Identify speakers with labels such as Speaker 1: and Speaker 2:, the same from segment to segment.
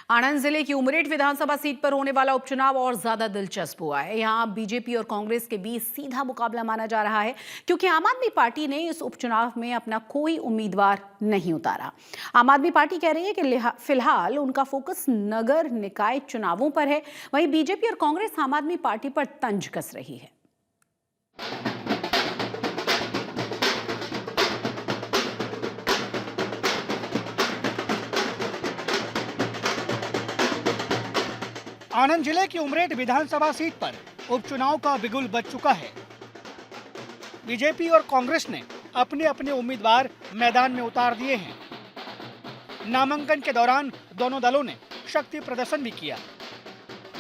Speaker 1: आणंद जिले की उमरेठ विधानसभा सीट पर होने वाला उपचुनाव और ज्यादा दिलचस्प हुआ है। यहां बीजेपी और कांग्रेस के बीच सीधा मुकाबला माना जा रहा है, क्योंकि आम आदमी पार्टी ने इस उपचुनाव में अपना कोई उम्मीदवार नहीं उतारा। आम आदमी पार्टी कह रही है कि फिलहाल उनका फोकस नगर निकाय चुनावों पर है, वहीं बीजेपी और कांग्रेस आम आदमी पार्टी पर तंज कस रही है।
Speaker 2: आनंद जिले की उमरेठ विधानसभा सीट पर उपचुनाव का बिगुल बज चुका है। बीजेपी और कांग्रेस ने अपने अपने उम्मीदवार मैदान में उतार दिए हैं। नामांकन के दौरान दोनों दलों ने शक्ति प्रदर्शन भी किया,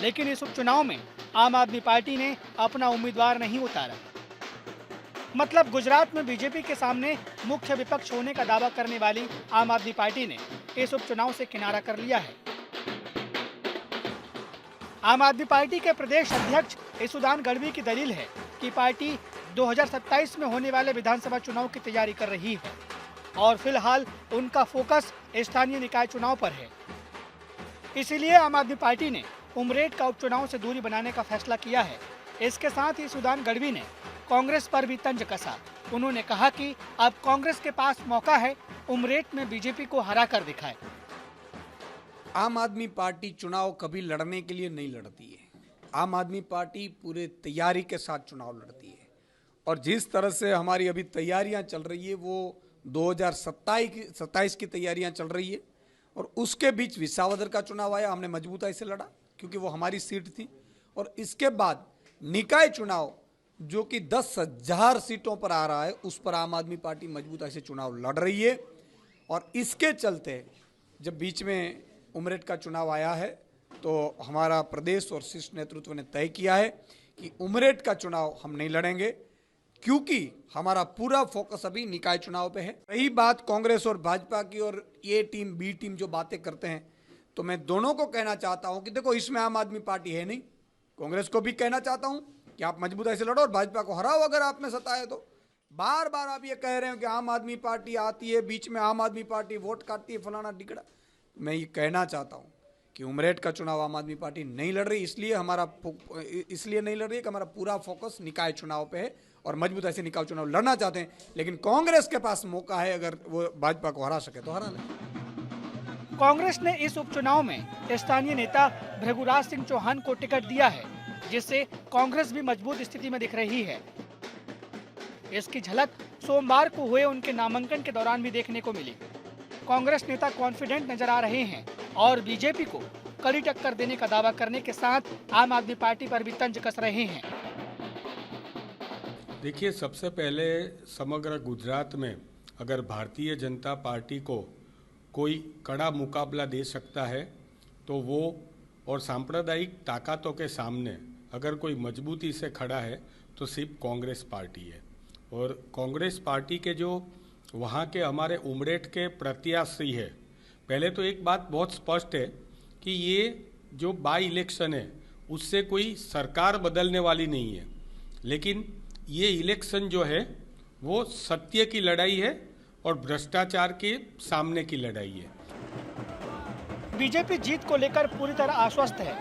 Speaker 2: लेकिन इस उपचुनाव में आम आदमी पार्टी ने अपना उम्मीदवार नहीं उतारा। मतलब गुजरात में बीजेपी के सामने मुख्य विपक्ष होने का दावा करने वाली आम आदमी पार्टी ने इस उपचुनाव से किनारा कर लिया है। आम आदमी पार्टी के प्रदेश अध्यक्ष यसुदान गढ़वी की दलील है कि पार्टी 2027 में होने वाले विधानसभा चुनाव की तैयारी कर रही है और फिलहाल उनका फोकस स्थानीय निकाय चुनाव पर है। इसीलिए आम आदमी पार्टी ने उमरेठ का उपचुनाव से दूरी बनाने का फैसला किया है। इसके साथ ही यसुदान गढ़वी ने कांग्रेस पर भी तंज कसा। उन्होंने कहा कि अब कांग्रेस के पास मौका है उमरेठ में बीजेपी को हरा कर दिखाए।
Speaker 3: आम आदमी पार्टी चुनाव कभी लड़ने के लिए नहीं लड़ती है। आम आदमी पार्टी पूरे तैयारी के साथ चुनाव लड़ती है और जिस तरह से हमारी अभी तैयारियां चल रही है वो 2027 की तैयारियां चल रही है और उसके बीच विसावदर का चुनाव आया, हमने मजबूताई से लड़ा क्योंकि वो हमारी सीट थी। और इसके बाद निकाय चुनाव जो कि 10,000 सीटों पर आ रहा है, उस पर आम आदमी पार्टी मजबूताई से चुनाव लड़ रही है। और इसके चलते जब बीच में उमरेठ का चुनाव आया है तो हमारा प्रदेश और शीर्ष नेतृत्व ने तय किया है कि उमरेठ का चुनाव हम नहीं लड़ेंगे, क्योंकि हमारा पूरा फोकस अभी निकाय चुनाव पे है। रही बात कांग्रेस और भाजपा की और ये टीम बी टीम जो बातें करते हैं, तो मैं दोनों को कहना चाहता हूं कि देखो इसमें आम आदमी पार्टी है नहीं। कांग्रेस को भी कहना चाहता हूं कि आप मजबूताई से लड़ो और भाजपा को हराओ अगर आप में सत्ता है तो। बार बार आप ये कह रहे हो कि आम आदमी पार्टी आती है, बीच में आम आदमी पार्टी वोट काटती है, फलाना टिकड़ा। मैं ये कहना चाहता हूं कि उमरेठ का चुनाव आम आदमी पार्टी नहीं लड़ रही, इसलिए नहीं लड़ रही कि हमारा पूरा फोकस निकाय चुनाव पे है और मजबूती से निकाय चुनाव लड़ना चाहते हैं। लेकिन कांग्रेस के पास मौका है, अगर वो भाजपा को हरा सके तो हरा ले।
Speaker 2: कांग्रेस ने इस उपचुनाव में स्थानीय नेता भृगुराज सिंह चौहान को टिकट दिया है, जिससे कांग्रेस भी मजबूत स्थिति में दिख रही है। इसकी झलक सोमवार को हुए उनके नामांकन के दौरान भी देखने को मिली। कांग्रेस नेता कॉन्फिडेंट नजर आ रहे हैं और बीजेपी को कड़ी टक्कर देने का दावा करने के साथ आम आदमी पार्टी पर भी तंज कस रहे हैं।
Speaker 4: देखिए, सबसे पहले समग्र गुजरात में अगर भारतीय जनता पार्टी को कोई कड़ा मुकाबला दे सकता है तो वो, और सांप्रदायिक ताकतों के सामने अगर कोई मजबूती से खड़ा है तो सिर्फ कांग्रेस पार्टी है। और कांग्रेस पार्टी के जो वहाँ के हमारे उमरेठ के प्रत्याशी है, पहले तो एक बात बहुत स्पष्ट है कि ये जो बाई इलेक्शन है उससे कोई सरकार बदलने वाली नहीं है, लेकिन ये इलेक्शन जो है वो सत्य की लड़ाई है और भ्रष्टाचार के सामने की लड़ाई है।
Speaker 2: बीजेपी जीत को लेकर पूरी तरह आश्वस्त है।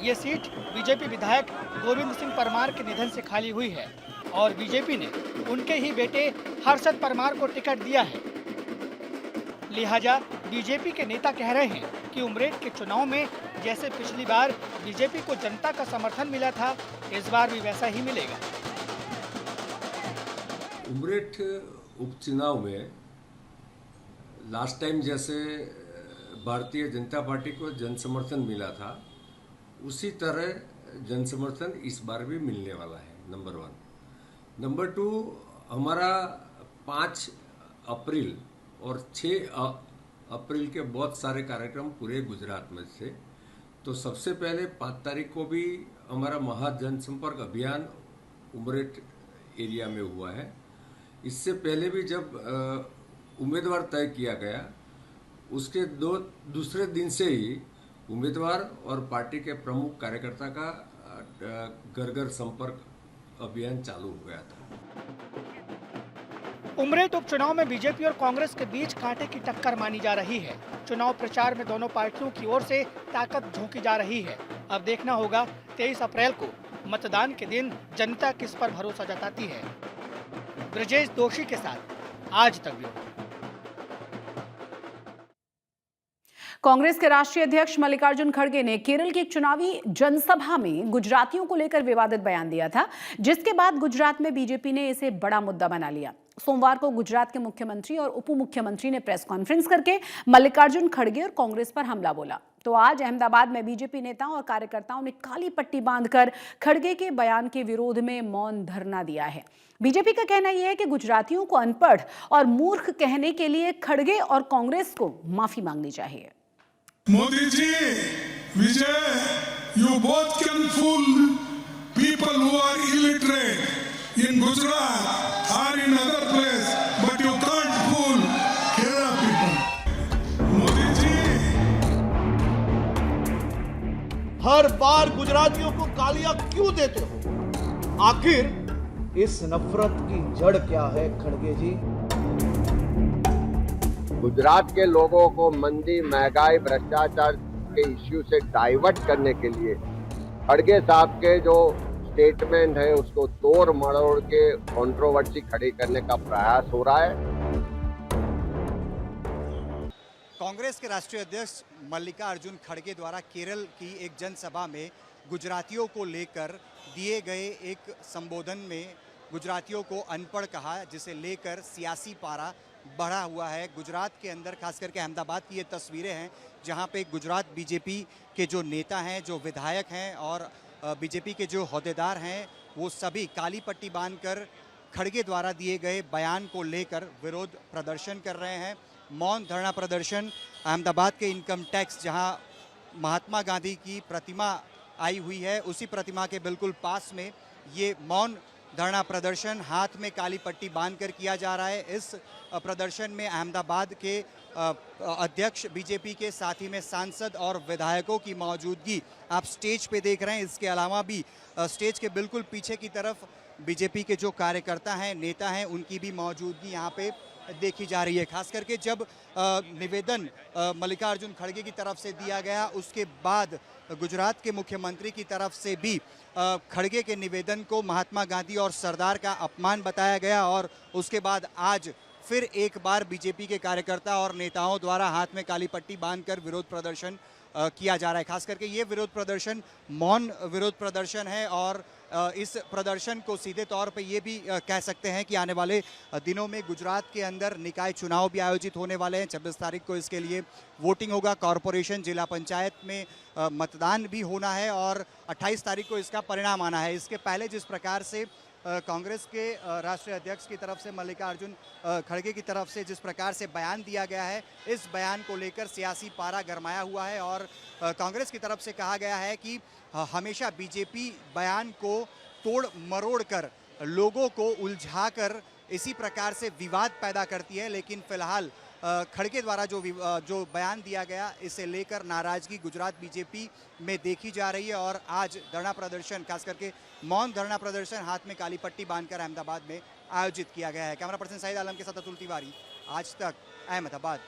Speaker 2: ये सीट बीजेपी विधायक गोविंद सिंह परमार के निधन से खाली हुई है और बीजेपी ने उनके ही बेटे हर्षद परमार को टिकट दिया है। लिहाजा बीजेपी के नेता कह रहे हैं कि उमरेठ के चुनाव में जैसे पिछली बार बीजेपी को जनता का समर्थन मिला था, इस बार भी वैसा ही मिलेगा।
Speaker 5: उमरेठ उपचुनाव में लास्ट टाइम जैसे भारतीय जनता पार्टी को जन समर्थन मिला था, उसी तरह जन समर्थन इस बार भी मिलने वाला है, नंबर 1। नंबर 2, हमारा 5 अप्रैल और 6 अप्रैल के बहुत सारे कार्यक्रम पूरे गुजरात में थे। तो सबसे पहले 5 तारीख को भी हमारा महाजनसंपर्क अभियान उमरेठ एरिया में हुआ है। इससे पहले भी जब उम्मीदवार तय किया गया, उसके दूसरे दिन से ही उम्मीदवार और पार्टी के प्रमुख कार्यकर्ता का घर घर संपर्क अभियान चालू हो गया था।
Speaker 2: उमरेठ उपचुनाव में बीजेपी और कांग्रेस के बीच कांटे की टक्कर मानी जा रही है। चुनाव प्रचार में दोनों पार्टियों की ओर से ताकत झोंकी जा रही है। अब देखना होगा 23 अप्रैल को मतदान के दिन जनता किस पर भरोसा जताती है। ब्रजेश दोषी के साथ आज तक ब्यूरो।
Speaker 1: कांग्रेस के राष्ट्रीय अध्यक्ष मल्लिकार्जुन खड़गे ने केरल की एक चुनावी जनसभा में गुजरातियों को लेकर विवादित बयान दिया था, जिसके बाद गुजरात में बीजेपी ने इसे बड़ा मुद्दा बना लिया। सोमवार को गुजरात के मुख्यमंत्री और उप मुख्यमंत्री ने प्रेस कॉन्फ्रेंस करके मल्लिकार्जुन खड़गे और कांग्रेस पर हमला बोला। तो आज अहमदाबाद में बीजेपी नेताओं और कार्यकर्ताओं ने काली पट्टी बांधकर खड़गे के बयान के विरोध में मौन धरना दिया है। बीजेपी का कहना यह है कि गुजरातियों को अनपढ़ और मूर्ख कहने के लिए खड़गे और कांग्रेस को माफी मांगनी चाहिए।
Speaker 6: Modi ji, Vijay, you both can fool people who are illiterate in Gujarat or in other place, but you can't fool Kerala people. Modi ji,
Speaker 7: हर बार गुजरातियों को गालियां क्यों देते हो? आखिर इस नफरत की जड़ क्या है खड़गे जी?
Speaker 8: गुजरात के लोगों को मंदी, महंगाई, भ्रष्टाचार के इश्यू से डाइवर्ट करने के लिए खड़गे साहब के जो स्टेटमेंट है उसको तोड़ मरोड़ के कंट्रोवर्सी खड़ी करने का प्रयास हो रहा है।
Speaker 9: कांग्रेस के राष्ट्रीय अध्यक्ष मल्लिकार्जुन खड़गे द्वारा केरल की एक जनसभा में गुजरातियों को लेकर दिए गए एक संबोधन में गुजरातियों को अनपढ़ कहा, जिसे लेकर सियासी पारा बढ़ा हुआ है। गुजरात के अंदर खास करके अहमदाबाद की ये तस्वीरें हैं जहां पे गुजरात बीजेपी के जो नेता हैं, जो विधायक हैं और बीजेपी के जो अहदेदार हैं, वो सभी काली पट्टी बांधकर खड़गे द्वारा दिए गए बयान को लेकर विरोध प्रदर्शन कर रहे हैं। मौन धरना प्रदर्शन अहमदाबाद के इनकम टैक्स, जहां महात्मा गांधी की प्रतिमा आई हुई है, उसी प्रतिमा के बिल्कुल पास में ये मौन धरना प्रदर्शन हाथ में काली पट्टी बांधकर किया जा रहा है। इस प्रदर्शन में अहमदाबाद के अध्यक्ष बीजेपी के साथ ही में सांसद और विधायकों की मौजूदगी आप स्टेज पे देख रहे हैं। इसके अलावा भी स्टेज के बिल्कुल पीछे की तरफ बीजेपी के जो कार्यकर्ता हैं, नेता हैं, उनकी भी मौजूदगी यहाँ पे देखी जा रही है। खास करके जब निवेदन मल्लिकार्जुन खड़गे की तरफ से दिया गया, उसके बाद गुजरात के मुख्यमंत्री की तरफ से भी खड़गे के निवेदन को महात्मा गांधी और सरदार का अपमान बताया गया और उसके बाद आज फिर एक बार बीजेपी के कार्यकर्ता और नेताओं द्वारा हाथ में काली पट्टी बांधकर विरोध प्रदर्शन किया जा रहा है। खास करके ये विरोध प्रदर्शन मौन विरोध प्रदर्शन है और इस प्रदर्शन को सीधे तौर पे ये भी कह सकते हैं कि आने वाले दिनों में गुजरात के अंदर निकाय चुनाव भी आयोजित होने वाले हैं। 26 तारीख को इसके लिए वोटिंग होगा। कॉरपोरेशन, जिला पंचायत में मतदान भी होना है और 28 तारीख को इसका परिणाम आना है। इसके पहले जिस प्रकार से कांग्रेस के राष्ट्रीय अध्यक्ष की तरफ से मल्लिकार्जुन खड़गे की तरफ से जिस प्रकार से बयान दिया गया है, इस बयान को लेकर सियासी पारा गरमाया हुआ है और कांग्रेस की तरफ से कहा गया है कि हमेशा बीजेपी बयान को तोड़ मरोड़ कर लोगों को उलझाकर इसी प्रकार से विवाद पैदा करती है। लेकिन फिलहाल खड़गे द्वारा जो बयान दिया गया, इसे लेकर नाराजगी गुजरात बीजेपी में देखी जा रही है और आज धरना प्रदर्शन, खास करके मौन धरना प्रदर्शन हाथ में काली पट्टी बांधकर अहमदाबाद में आयोजित किया गया है। कैमरा पर्सन सईद आलम के साथ अतुल तिवारी, आज तक, अहमदाबाद।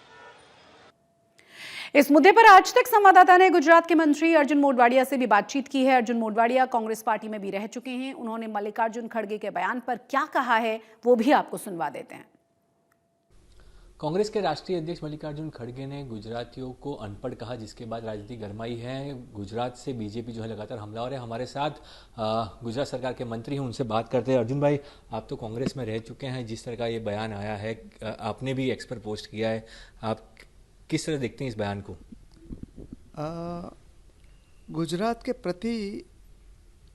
Speaker 1: इस मुद्दे पर आज तक संवाददाता ने गुजरात के मंत्री अर्जुन मोढवाडिया से भी बातचीत की है। अर्जुन मोढवाडिया कांग्रेस पार्टी में भी रह चुके हैं। उन्होंने मल्लिकार्जुन खड़गे के बयान पर क्या कहा है, वो भी आपको सुनवा देते हैं।
Speaker 10: कांग्रेस के राष्ट्रीय अध्यक्ष मल्लिकार्जुन खड़गे ने गुजरातियों को अनपढ़ कहा, जिसके बाद राजनीति गरमाई है। गुजरात से बीजेपी जो है लगातार हमलावर है। हमारे साथ गुजरात सरकार के मंत्री हैं, उनसे बात करते हैं। अर्जुन भाई, आप तो कांग्रेस में रह चुके हैं, जिस तरह का ये बयान आया है, आपने भी एक्स पर पोस्ट किया है, आप किस तरह देखते हैं इस बयान को?
Speaker 11: गुजरात के प्रति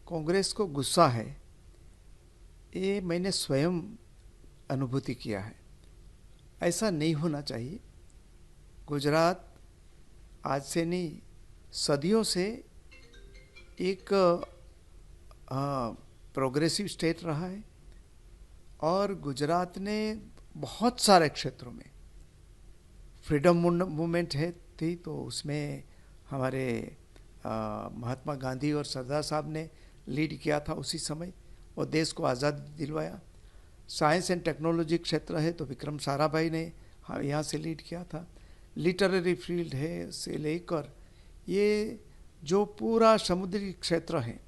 Speaker 11: कांग्रेस को गुस्सा है, ये मैंने स्वयं अनुभूति किया है। ऐसा नहीं होना चाहिए। गुजरात आज से नहीं, सदियों से एक प्रोग्रेसिव स्टेट रहा है और गुजरात ने बहुत सारे क्षेत्रों में फ्रीडम मूवमेंट थी, तो उसमें हमारे महात्मा गांधी और सरदार साहब ने लीड किया था उसी समय और देश को आज़ादी दिलवाया। साइंस एंड टेक्नोलॉजी क्षेत्र है तो विक्रम साराभाई ने यहाँ से लीड किया था। लिटरेरी फील्ड है से लेकर ये जो पूरा समुद्री क्षेत्र है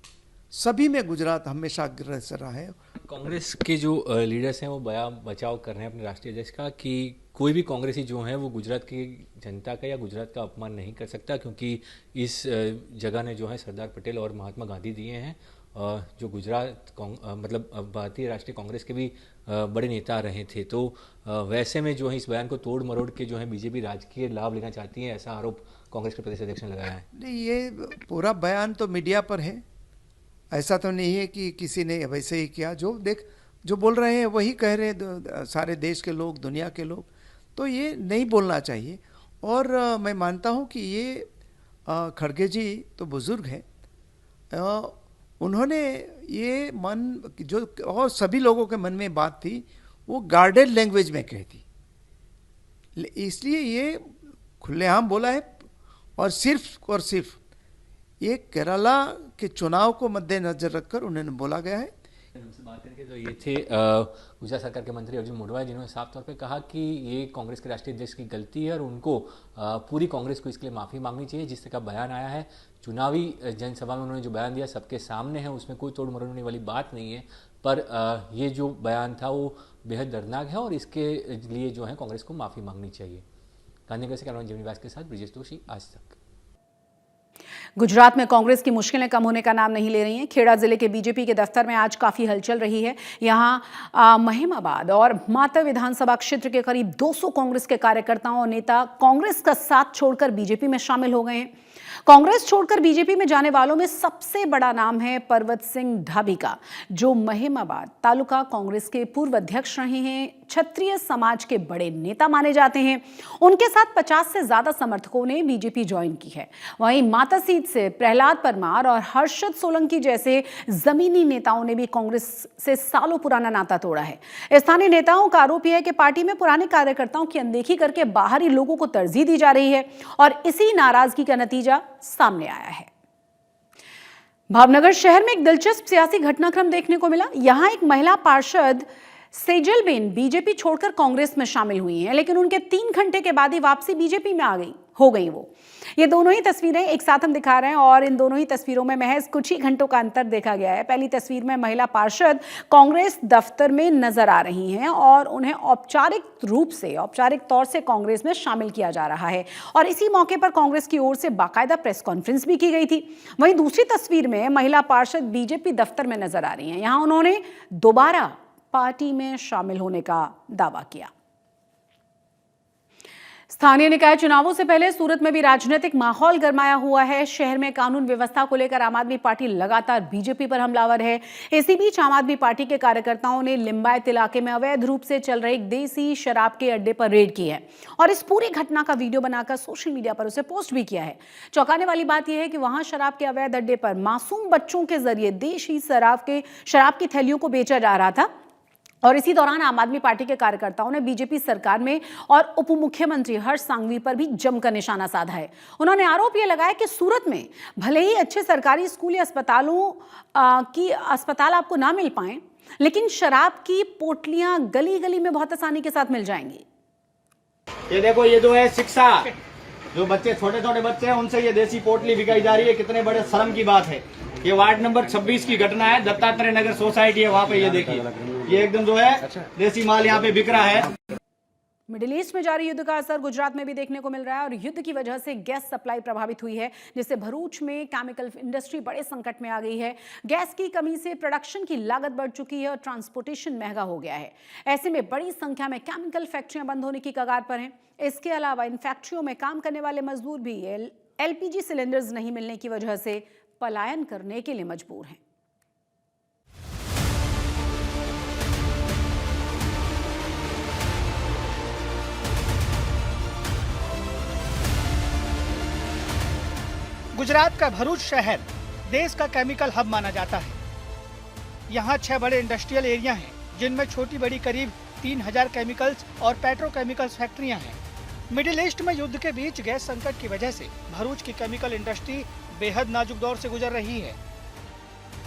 Speaker 11: सभी में गुजरात हमेशा अग्रसर रहा है।
Speaker 10: कांग्रेस के जो लीडर्स हैं वो बचाव कर रहे हैं अपने राष्ट्रीय अध्यक्ष का कि कोई भी कांग्रेसी जो है वो गुजरात की जनता का या गुजरात का अपमान नहीं कर सकता, क्योंकि इस जगह ने जो है सरदार पटेल और महात्मा गांधी दिए हैं, जो गुजरात मतलब भारतीय राष्ट्रीय कांग्रेस के भी बड़े नेता रहे थे। तो वैसे में जो है इस बयान को तोड़ मरोड़ के जो है बीजेपी राजकीय लाभ लेना चाहती है, ऐसा आरोप कांग्रेस के प्रदेश अध्यक्ष ने लगाया है।
Speaker 11: नहीं, ये पूरा बयान तो मीडिया पर है, ऐसा तो नहीं है कि किसी ने वैसे ही किया। जो बोल रहे हैं वही कह रहे हैं सारे देश के लोग, दुनिया के लोग, तो ये नहीं बोलना चाहिए। और मैं मानता हूँ कि ये खड़गे जी तो बुज़ुर्ग हैं, उन्होंने ये मन जो और सभी लोगों के मन में बात थी वो गार्डेड लैंग्वेज में कह दी, इसलिए ये खुलेआम बोला है। और सिर्फ ये केरला के चुनाव को मद्देनजर रखकर उन्होंने बोला गया है।
Speaker 10: हमसे बात करके तो ये थे गुजरात सरकार के मंत्री अर्जुन मोढवाल, जिन्होंने साफ तौर पे कहा कि ये कांग्रेस के राष्ट्रीय अध्यक्ष की गलती है और उनको पूरी कांग्रेस को इसके लिए माफ़ी मांगनी चाहिए। जिस तरह का बयान आया है चुनावी जनसभा में उन्होंने जो बयान दिया सबके सामने है, उसमें कोई तोड़ मरोड़ने वाली बात नहीं है, पर ये जो बयान था वो बेहद दर्दनाक है और इसके लिए जो है कांग्रेस को माफ़ी मांगनी चाहिए। गांधीनगर से कैमरामैन जीवनी व्यास के साथ ब्रिजेश जोशी, आज तक।
Speaker 1: गुजरात में कांग्रेस की मुश्किलें कम होने का नाम नहीं ले रही हैं। खेड़ा जिले के बीजेपी के दफ्तर में आज काफी हलचल रही है। यहां महिमाबाद और माता विधानसभा क्षेत्र के करीब 200 कांग्रेस के कार्यकर्ताओं और नेता कांग्रेस का साथ छोड़कर बीजेपी में शामिल हो गए हैं। कांग्रेस छोड़कर बीजेपी में जाने वालों में सबसे बड़ा नाम है पर्वत सिंह ढाबी का, जो महिमाबाद तालुका कांग्रेस के पूर्व अध्यक्ष रहे हैं, क्षत्रिय समाज के बड़े नेता माने जाते हैं। उनके साथ 50 से ज्यादा समर्थकों ने बीजेपी ज्वाइन की है। वहीं माता सीट से प्रहलाद परमार और हर्षद सोलंकी जैसे जमीनी नेताओं ने भी कांग्रेस से सालों पुराना नाता तोड़ा है। स्थानीय नेताओं का आरोप यह है कि पार्टी में पुराने कार्यकर्ताओं की अनदेखी करके बाहरी लोगों को तरजीह दी जा रही है और इसी नाराजगी का नतीजा सामने आया है। भावनगर शहर में एक दिलचस्प सियासी घटनाक्रम देखने को मिला। यहां एक महिला पार्षद सेजलबेन बीजेपी छोड़कर कांग्रेस में शामिल हुई हैं, लेकिन उनके 3 घंटे के बाद ही वापसी बीजेपी में हो गई वो। ये दोनों ही तस्वीरें एक साथ हम दिखा रहे हैं और इन दोनों ही तस्वीरों में महज कुछ ही घंटों का अंतर देखा गया है। पहली तस्वीर में महिला पार्षद कांग्रेस दफ्तर में नजर आ रही हैं और उन्हें औपचारिक तौर से कांग्रेस में शामिल किया जा रहा है और इसी मौके पर कांग्रेस की ओर से बाकायदा प्रेस कॉन्फ्रेंस भी की गई थी। वहीं दूसरी तस्वीर में महिला पार्षद बीजेपी दफ्तर में नजर आ रही हैं। यहां उन्होंने दोबारा पार्टी में शामिल होने का दावा किया। स्थानीय निकाय चुनावों से पहले सूरत में भी राजनीतिक माहौल गरमाया हुआ है। शहर में कानून व्यवस्था को लेकर आम आदमी पार्टी लगातार बीजेपी पर हमलावर है। इसी बीच आम आदमी पार्टी के कार्यकर्ताओं ने लिंबायत इलाके में अवैध रूप से चल रहे एक देसी शराब के अड्डे पर रेड की है और इस पूरी घटना का वीडियो बनाकर सोशल मीडिया पर उसे पोस्ट भी किया है। चौंकाने वाली बात यह है कि वहां शराब के अवैध अड्डे पर मासूम बच्चों के जरिए देशी शराब की थैलियों को बेचा जा रहा था और इसी दौरान आम आदमी पार्टी के कार्यकर्ताओं ने बीजेपी सरकार में और उप मुख्यमंत्री हर्ष सांघवी पर भी जमकर निशाना साधा है। उन्होंने आरोप यह लगाया कि सूरत में भले ही अच्छे सरकारी स्कूल या अस्पताल आपको ना मिल पाए, लेकिन शराब की पोटलियां गली गली में बहुत आसानी के साथ मिल जाएंगी।
Speaker 12: ये देखो, ये जो है शिक्षा, जो बच्चे छोटे छोटे बच्चे हैं उनसे ये देसी पोटली बिकाई जा रही है। कितने बड़े शर्म की बात है। ये वार्ड नंबर 26 की घटना है, दत्तात्रेय नगर सोसाइटी है, वहाँ पे ये देखिए, ये एकदम जो है देसी माल यहाँ पे बिक रहा है।
Speaker 1: मिडिल ईस्ट में जारी युद्ध का असर गुजरात में भी देखने को मिल रहा है और युद्ध की वजह से गैस सप्लाई प्रभावित हुई है, जिससे भरूच में केमिकल इंडस्ट्री बड़े संकट में आ गई है। गैस की कमी से प्रोडक्शन की लागत बढ़ चुकी है और ट्रांसपोर्टेशन महंगा हो गया है। ऐसे में बड़ी संख्या में केमिकल फैक्ट्रियां बंद होने की कगार पर हैं। इसके अलावा इन फैक्ट्रियों में काम करने वाले मजदूर भी LPG सिलेंडर्स नहीं मिलने की वजह से पलायन करने के लिए मजबूर हैं।
Speaker 2: गुजरात का भरूच शहर देश का केमिकल हब माना जाता है। यहाँ 6 बड़े इंडस्ट्रियल एरिया हैं, जिनमें छोटी बड़ी करीब 3000 केमिकल्स और पेट्रोकेमिकल्स फैक्ट्रियाँ हैं। मिडिल ईस्ट में युद्ध के बीच गैस संकट की वजह से भरूच की केमिकल इंडस्ट्री बेहद नाजुक दौर से गुजर रही है।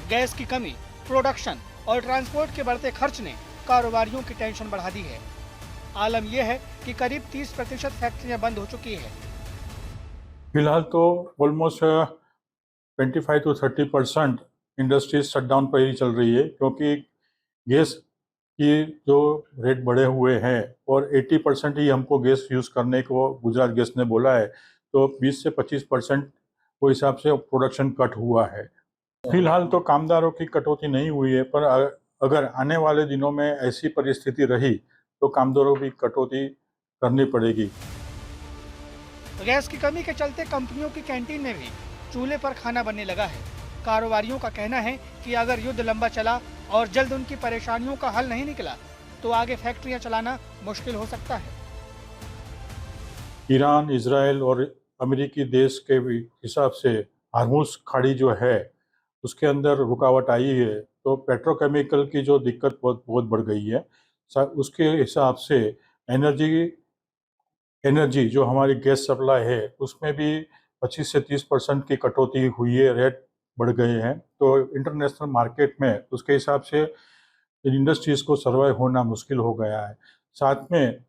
Speaker 2: गैस की कमी, प्रोडक्शन और ट्रांसपोर्ट के बढ़ते खर्च ने कारोबारियों की टेंशन बढ़ा दी है। आलम यह है कि करीब 30% फैक्ट्रियां बंद हो चुकी है।
Speaker 13: फिलहाल तो ऑलमोस्ट 25 to 30% इंडस्ट्रीज शटडाउन पर ही चल रही है, क्योंकि गैस की जो रेट बढ़े हुए हैं और 80% ही हमको गैस यूज़ करने को गुजरात गैस ने बोला है, तो 20 से 25% वो हिसाब से प्रोडक्शन कट हुआ है। फिलहाल तो कामदारों की कटौती नहीं हुई है, पर अगर आने वाले दिनों में ऐसी परिस्थिति रही तो कामदारों की कटौती करनी पड़ेगी।
Speaker 2: गैस की कमी के चलते कंपनियों की कैंटीन में भी चूल्हे पर खाना बनने लगा है। कारोबारियों का कहना है कि अगर युद्ध लंबा चला और जल्द उनकी परेशानियों का हल नहीं निकला तो आगे फैक्ट्रियां चलाना मुश्किल हो सकता है।
Speaker 13: ईरान, इजराइल और अमेरिकी देश के हिसाब से हार्मुज खाड़ी जो है उसके अंदर रुकावट आई है, तो पेट्रोकेमिकल की जो दिक्कत बहुत बढ़ गई है। उसके हिसाब से एनर्जी जो हमारी गैस सप्लाई है उसमें भी 25 से 30% की कटौती हुई है, रेट बढ़ गए हैं। तो इंटरनेशनल मार्केट में उसके हिसाब से इंडस्ट्रीज़ को सर्वाइव होना मुश्किल हो गया है। साथ में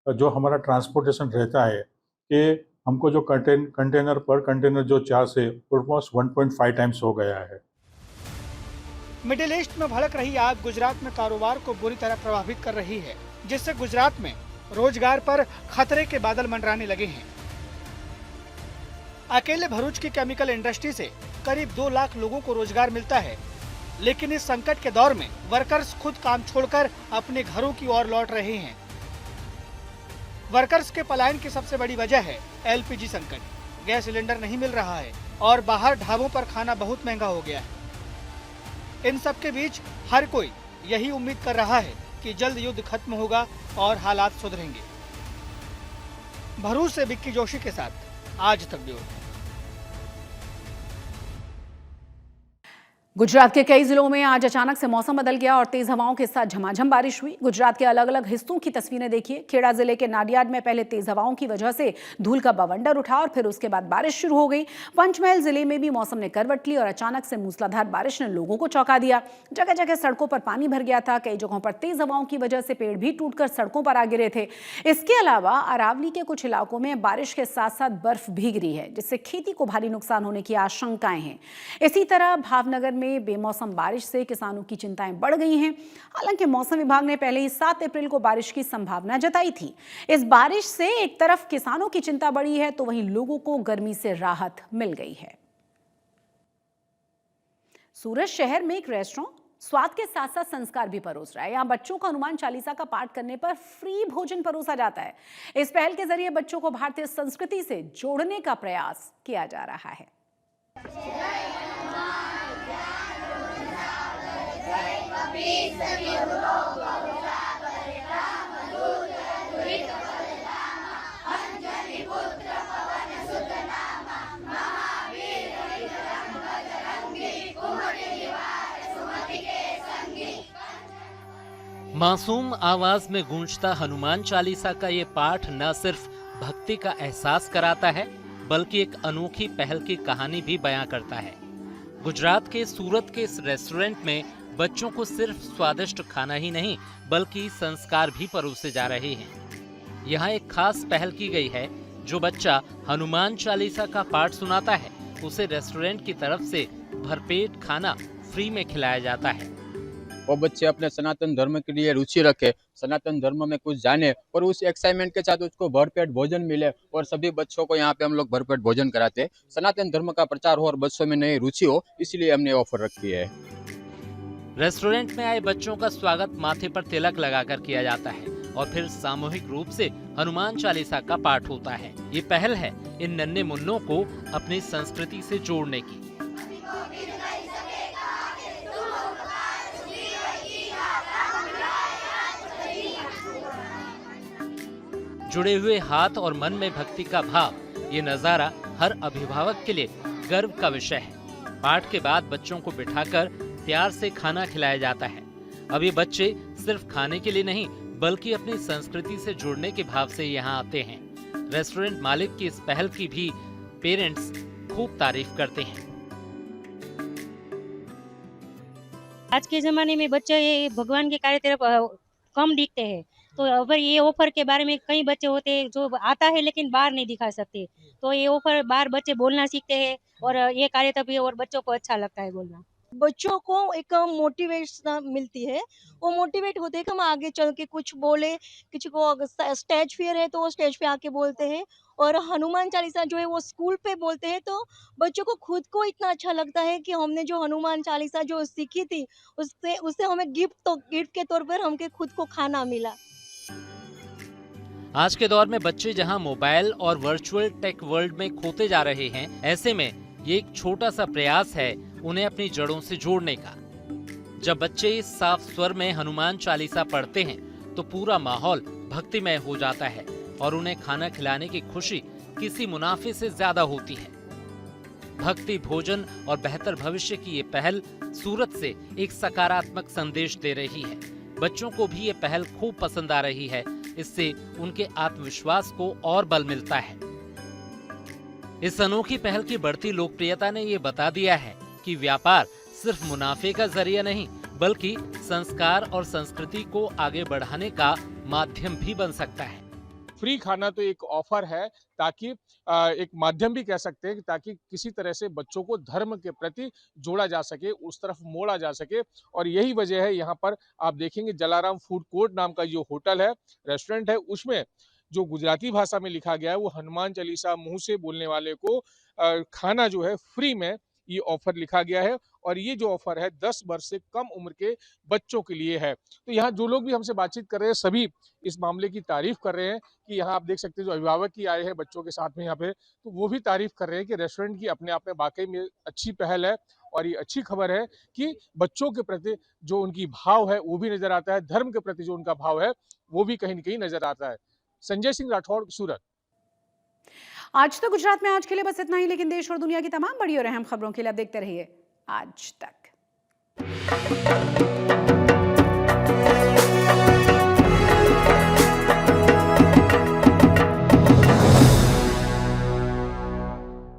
Speaker 13: जो हमारा ट्रांसपोर्टेशन रहता है कि हमको जो कंटेनर पर कंटेनर जो चार्ज है ऑलमोस्ट 1.5 टाइम्स हो गया है।
Speaker 2: मिडिल ईस्ट में भड़क रही आग गुजरात में कारोबार को बुरी तरह प्रभावित कर रही है, जिससे गुजरात में रोजगार पर खतरे के बादल मंडराने लगे हैं। अकेले भरूच की केमिकल इंडस्ट्री से करीब 2 लाख लोगों को रोजगार मिलता है, लेकिन इस संकट के दौर में वर्कर्स खुद काम छोड़कर अपने घरों की ओर लौट रहे हैं। वर्कर्स के पलायन की सबसे बड़ी वजह है एलपीजी संकट। गैस सिलेंडर नहीं मिल रहा है और बाहर ढाबों पर खाना बहुत महंगा हो गया है। इन सब के बीच हर कोई यही उम्मीद कर रहा है कि जल्द युद्ध खत्म होगा और हालात सुधरेंगे। भरूच से बिक्की जोशी के साथ आज तक ब्यूरो।
Speaker 1: गुजरात के कई जिलों में आज अचानक से मौसम बदल गया और तेज हवाओं के साथ झमाझम बारिश हुई। गुजरात के अलग अलग हिस्सों की तस्वीरें देखिए। खेड़ा जिले के नाडियाड में पहले तेज हवाओं की वजह से धूल का बवंडर उठा और फिर उसके बाद बारिश शुरू हो गई। पंचमहल जिले में भी मौसम ने करवट ली और अचानक से मूसलाधार बारिश ने लोगों को चौंका दिया। जगह जगह सड़कों पर पानी भर गया था। कई जगहों पर तेज हवाओं की वजह से पेड़ भी टूटकर सड़कों पर आ गिरे थे। इसके अलावा अरावली के कुछ इलाकों में बारिश के साथ साथ बर्फ भी गिरी है, जिससे खेती को भारी नुकसान होने की आशंकाएं हैं। इसी तरह भावनगर में बेमौसम बारिश से किसानों की चिंताएं बढ़ गई हैं। हालांकि मौसम विभाग ने पहले ही 7 अप्रैल को बारिश की संभावना जताई थी। इस बारिश से एक तरफ किसानों की चिंता बढ़ी है तो वहीं लोगों को गर्मी से राहत मिल गई है। सूरत शहर में एक रेस्टोरेंट स्वाद के साथ साथ संस्कार भी परोस रहा है। यहाँ बच्चों को हनुमान चालीसा का पाठ करने पर फ्री भोजन परोसा जाता है। इस पहल के जरिए बच्चों को भारतीय संस्कृति से जोड़ने का प्रयास किया जा रहा है।
Speaker 14: मासूम आवाज में गूंजता हनुमान चालीसा का ये पाठ न सिर्फ भक्ति का एहसास कराता है, बल्कि एक अनोखी पहल की कहानी भी बयां करता है। गुजरात के सूरत के इस रेस्टोरेंट में बच्चों को सिर्फ स्वादिष्ट खाना ही नहीं, बल्कि संस्कार भी परोसे जा रहे हैं। यहाँ एक खास पहल की गई है। जो बच्चा हनुमान चालीसा का पाठ सुनाता है, उसे रेस्टोरेंट की तरफ से भरपेट खाना फ्री में खिलाया जाता है।
Speaker 15: वो बच्चे अपने सनातन धर्म के लिए रुचि रखे, सनातन धर्म में कुछ जाने और उस एक्साइटमेंट के साथ उसको भरपेट भोजन मिले। और सभी बच्चों को यहाँ पे हम लोग भरपेट भोजन कराते हैं। सनातन धर्म का प्रचार हो और बच्चों में नई रुचि हो, इसलिए हमने ऑफर रखी है।
Speaker 14: रेस्टोरेंट में आए बच्चों का स्वागत माथे पर तिलक लगाकर किया जाता है और फिर सामूहिक रूप से हनुमान चालीसा का पाठ होता है। ये पहल है इन नन्हे मुन्नों को अपनी संस्कृति से जोड़ने की। जुड़े हुए हाथ और मन में भक्ति का भाव, ये नजारा हर अभिभावक के लिए गर्व का विषय है। पाठ के बाद बच्चों को बिठाकर प्यार से खाना खिलाया जाता है। अब ये बच्चे सिर्फ खाने के लिए नहीं, बल्कि अपनी संस्कृति से जुड़ने के भाव से यहाँ आते हैं। रेस्टोरेंट मालिक की इस पहल की भी पेरेंट्स खूब तारीफ करते हैं।
Speaker 16: आज के ज़माने में बच्चे ये भगवान के कार्य तरफ कम दिखते हैं, तो अगर ये ऑफर के बारे में कई बच्चे होते हैं जो आता है लेकिन बाहर नहीं दिखा सकते, तो ये ऑफर बाहर बच्चे बोलना सीखते हैं और ये कार्य तभी और बच्चों को अच्छा लगता है बोलना।
Speaker 17: बच्चों को एक मोटिवेशन मिलती है, वो मोटिवेट होते हैं कि हम आगे चल के कुछ बोले। किसी को अगर स्टेज फियर है तो वो स्टेज पे आके बोलते हैं, और हनुमान चालीसा जो है वो स्कूल पे बोलते हैं, तो बच्चों को खुद को इतना अच्छा लगता है कि हमने जो हनुमान चालीसा जो सीखी थी उससे हमें गिफ्ट के तौर पर हमके खुद को खाना मिला।
Speaker 14: आज के दौर में बच्चे जहां मोबाइल और वर्चुअल टेक वर्ल्ड में खोते जा रहे हैं, ऐसे में ये एक छोटा सा प्रयास है उन्हें अपनी जड़ों से जोड़ने का। जब बच्चे इस साफ स्वर में हनुमान चालीसा पढ़ते हैं तो पूरा माहौल भक्तिमय हो जाता है और उन्हें खाना खिलाने की खुशी किसी मुनाफे से ज्यादा होती है। भक्ति, भोजन और बेहतर भविष्य की ये पहल सूरत से एक सकारात्मक संदेश दे रही है। बच्चों को भी ये पहल खूब पसंद आ रही है, इससे उनके आत्मविश्वास को और बल मिलता है। इस अनोखी पहल की बढ़ती लोकप्रियता ने ये बता दिया है कि व्यापार सिर्फ मुनाफे का जरिया नहीं, बल्कि संस्कार और संस्कृति को आगे बढ़ाने का माध्यम भी बन सकता है।
Speaker 18: फ्री खाना तो एक ऑफर है, ताकि एक माध्यम भी कह सकते हैं, ताकि किसी तरह से बच्चों को धर्म के प्रति जोड़ा जा सके, उस तरफ मोड़ा जा सके। और यही वजह है, यहाँ पर आप देखेंगे जलाराम फूड कोर्ट नाम का जो होटल है, रेस्टोरेंट है, उसमें जो गुजराती भाषा में लिखा गया है वो हनुमान चालीसा मुंह से बोलने वाले को खाना जो है फ्री में ये ऑफर लिखा गया है। और ये जो ऑफर है 10 वर्ष से कम उम्र के बच्चों के लिए है। तो यहाँ जो लोग भी हमसे बातचीत कर रहे हैं सभी इस मामले की तारीफ कर रहे हैं कि यहाँ आप देख सकते हैं जो अभिभावक ही आए हैं बच्चों के साथ में यहाँ पे, तो वो भी तारीफ कर रहे हैं कि रेस्टोरेंट की अपने आप में वाकई में अच्छी पहल है। और ये अच्छी खबर है कि बच्चों के प्रति जो उनकी भाव है वो भी नजर आता है, धर्म के प्रति जो उनका भाव है वो भी कहीं न कहीं नजर आता है। संजय सिंह राठौड़, सूरत।
Speaker 1: आज तो गुजरात में आज के लिए बस इतना ही, लेकिन देश और दुनिया की तमाम बड़ी और अहम खबरों के लिए आप देखते रहिए आज तक।